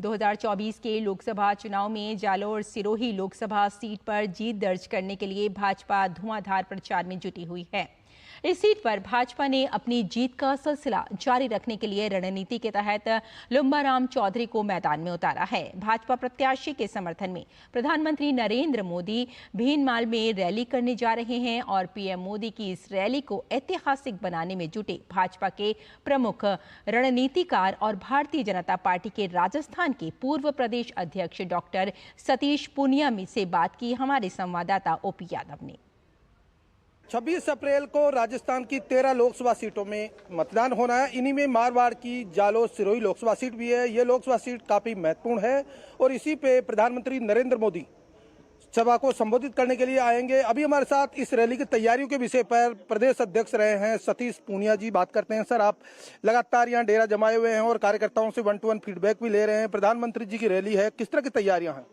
2024 के लोकसभा चुनाव में जालोर सिरोही लोकसभा सीट पर जीत दर्ज करने के लिए भाजपा धुआंधार प्रचार में जुटी हुई है। इस सीट पर भाजपा ने अपनी जीत का सिलसिला जारी रखने के लिए रणनीति के तहत लुम्बाराम चौधरी को मैदान में उतारा है। भाजपा प्रत्याशी के समर्थन में प्रधानमंत्री नरेंद्र मोदी भीनमाल में रैली करने जा रहे हैं और पीएम मोदी की इस रैली को ऐतिहासिक बनाने में जुटे भाजपा के प्रमुख रणनीतिकार और भारतीय जनता पार्टी के राजस्थान के पूर्व प्रदेश अध्यक्ष डॉक्टर सतीश पूनिया से बात की हमारे संवाददाता ओपी यादव ने। 26 अप्रैल को राजस्थान की 13 लोकसभा सीटों में मतदान होना है। इन्हीं में मारवाड़ की जालोर सिरोही लोकसभा सीट भी है। ये लोकसभा सीट काफी महत्वपूर्ण है और इसी पे प्रधानमंत्री नरेंद्र मोदी सभा को संबोधित करने के लिए आएंगे। अभी हमारे साथ इस रैली की तैयारियों के विषय पर प्रदेश अध्यक्ष रहे हैं सतीश पूनिया जी बात करते हैं। सर, आप लगातार यहाँ डेरा जमाए हुए हैं और कार्यकर्ताओं से 1-to-1 फीडबैक भी ले रहे हैं। प्रधानमंत्री जी की रैली है, किस तरह की तैयारियां हैं?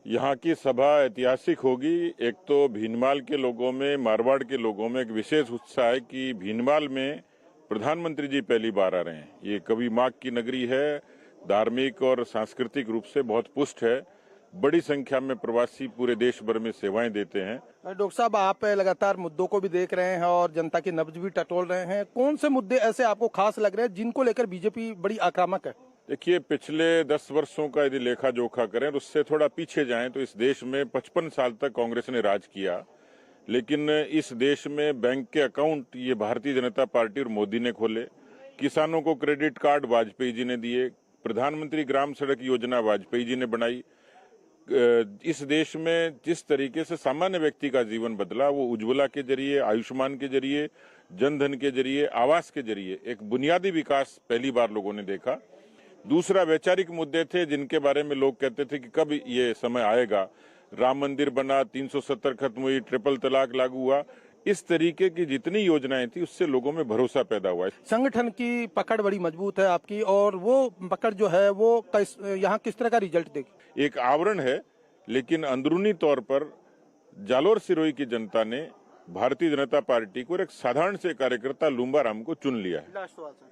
यहाँ की सभा ऐतिहासिक होगी। एक तो भीनमाल के लोगों में, मारवाड़ के लोगों में एक विशेष उत्साह है कि भीनमाल में प्रधानमंत्री जी पहली बार आ रहे हैं। ये कवि माग की नगरी है, धार्मिक और सांस्कृतिक रूप से बहुत पुष्ट है। बड़ी संख्या में प्रवासी पूरे देश भर में सेवाएं देते हैं। डॉक्टर साहब, आप लगातार मुद्दों को भी देख रहे हैं और जनता की नब्ज भी टटोल रहे हैं। कौन से मुद्दे ऐसे आपको खास लग रहे हैं जिनको लेकर बीजेपी बड़ी आक्रामक है? देखिए, पिछले 10 वर्षों का यदि लेखा जोखा करें और उससे थोड़ा पीछे जाएं तो इस देश में 55 साल तक कांग्रेस ने राज किया, लेकिन इस देश में बैंक के अकाउंट ये भारतीय जनता पार्टी और मोदी ने खोले। किसानों को क्रेडिट कार्ड वाजपेयी जी ने दिए। प्रधानमंत्री ग्राम सड़क योजना वाजपेयी जी ने बनाई। इस देश में जिस तरीके से सामान्य व्यक्ति का जीवन बदला वो उज्ज्वला के जरिए, आयुष्मान के जरिए, जनधन के जरिए, आवास के जरिए एक बुनियादी विकास पहली बार लोगों ने देखा। दूसरा, वैचारिक मुद्दे थे जिनके बारे में लोग कहते थे कि कब ये समय आएगा। राम मंदिर बना, 370 खत्म हुई, ट्रिपल तलाक लागू हुआ। इस तरीके की जितनी योजनाएं थी उससे लोगों में भरोसा पैदा हुआ है। संगठन की पकड़ बड़ी मजबूत है आपकी, और वो पकड़ जो है वो यहाँ किस तरह का रिजल्ट देगी? एक आवरण है, लेकिन अंदरूनी तौर पर जालोर सिरोही की जनता ने भारतीय जनता पार्टी को एक साधारण से कार्यकर्ता लुम्बाराम को चुन लिया है।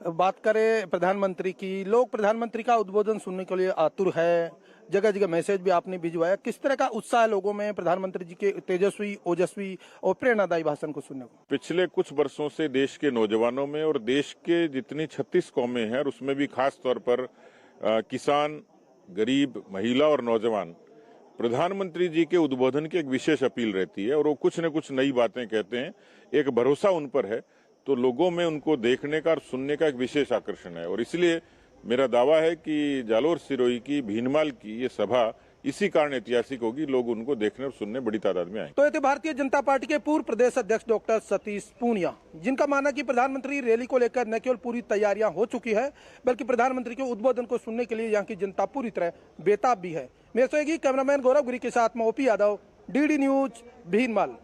बात करें प्रधानमंत्री की, लोग प्रधानमंत्री का उद्बोधन सुनने के लिए आतुर है। जगह जगह मैसेज भी आपने भिजवाया। किस तरह का उत्साह है लोगों में प्रधानमंत्री जी के तेजस्वी, ओजस्वी और प्रेरणादायी भाषण को सुनने को? पिछले कुछ वर्षों से देश के नौजवानों में और देश के जितनी 36 कौमें हैं और उसमें भी खास तौर पर किसान, गरीब, महिला और नौजवान प्रधानमंत्री जी के उद्बोधन की एक विशेष अपील रहती है और वो कुछ न कुछ नई बातें कहते हैं। एक भरोसा उन पर है, तो लोगों में उनको देखने का और सुनने का एक विशेष आकर्षण है। और इसलिए मेरा दावा है कि जालोर सिरोही की, भीनमाल की ये सभा इसी कारण ऐतिहासिक होगी। लोग उनको देखने और सुनने बड़ी तादाद में आएंगे। तो ये थे भारतीय जनता पार्टी के पूर्व प्रदेश अध्यक्ष डॉक्टर सतीश पूनिया, जिनका मानना कि प्रधानमंत्री रैली को लेकर न केवल पूरी तैयारियां हो चुकी है, बल्कि प्रधानमंत्री के उद्बोधन को सुनने के लिए यहाँ की जनता पूरी तरह बेताब भी है। मेरे सहयोगी कैमरामैन गौरव गिरी के साथ मैं OP Yadav, DD news, Bhinmal.